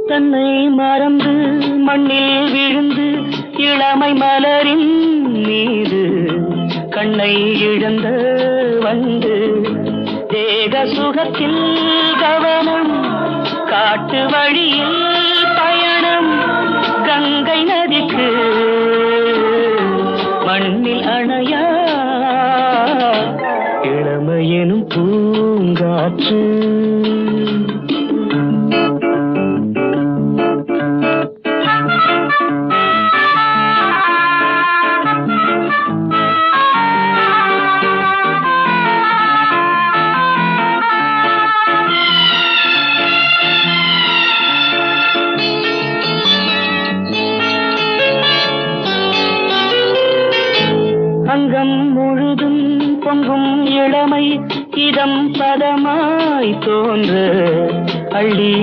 தன்னை மறந்து மண்ணில் விழுந்து இளமை மலரின் மீது கண்ணை இழந்த வந்து தேக சுகத்தில் கவனம் காட்டு வழியில் பயணம் கங்கை நதிக்கு மண்ணில் அணையா இளமையெனும் பூங்காற்று அங்கம் முழுதும் பொங்கும் இளமை இதம் பதமாய் தோன்ற அள்ளி